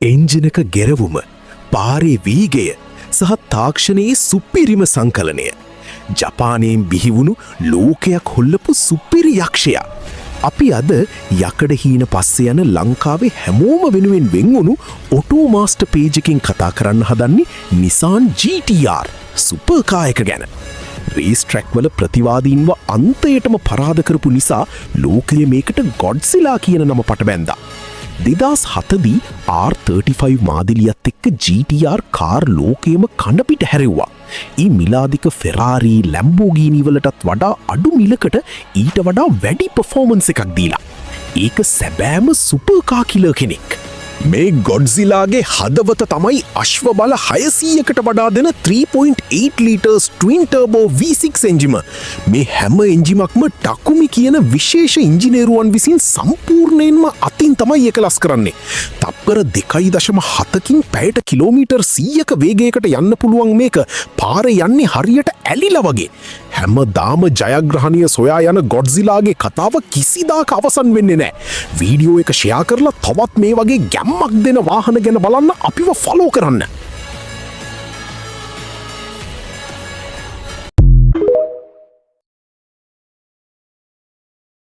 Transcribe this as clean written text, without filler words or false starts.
එන්ජිනක ගෙරවුම, පාරේ වීගය සහ තාක්ෂණයේ සුපිරිම සංකලනය. ජපානයෙන් බිහිවුණු ලෝකයක් හොල්ලපු සුපිරි යක්ෂයා. අපි අද යකඩ හීන පස්සේ යන ලංකාවේ හැමෝම වෙනුවෙන් වෙන්වුණු ඔටෝ මාස්ටර් පේජ් එකකින් කතා කරන්න හදන්නේ Nissan GT-R සුපර් කාර් එක ගැන. රේස් ට්‍රැක් වල ප්‍රතිවාදීන්ව අන්තයටම පරාද කරපු නිසා ලෝකයේ මේකට ගොඩ්සිලා කියන නම පටබැන්දා. 2007 R35 මාදිලියත් එක්ක GT-R කාර් ලෝකයේම කණපිට හැරෙව්වා. ඊ මිලාදික ෆෙරාරි, ලැම්බෝගිනි වලටත් වඩා අඩු මිලකට ඊට වඩා වැඩි පර්ෆෝමන්ස් එකක් දීලා. ඒක සැබෑම සුපර් කාර් කිලර් කෙනෙක්. මේ ගොඩ්සිලාගේ හදවත තමයි අශ්ව බල 600කට වඩා දෙන 3.8 ලීටර්ස් ට්වින් ටර්බෝ V6 එන්ජිම. මේ හැම එන්ජිමක්ම ටකුමි කියන විශේෂ ඉංජිනේරුවන් විසින් සම්පූර්ණයෙන්ම අතින් තමයි ඒක ලස් කරන්නේ. තප්පර 2.7කින් පැයට කිලෝමීටර් 100ක වේගයකට යන්න පුළුවන් මේක පාරේ යන්නේ හරියට ඇලිලා වගේ. හැමදාම ජයග්‍රහණීය සොයා යන ගොඩ්සිලාගේ කතාව කිසිදාක අවසන් වෙන්නේ නැහැ. වීඩියෝ එක ෂෙයා කරලා තවත් මේ වගේ ගැම්මක් දෙන වාහන ගැන බලන්න අපිව ෆලෝ කරන්න.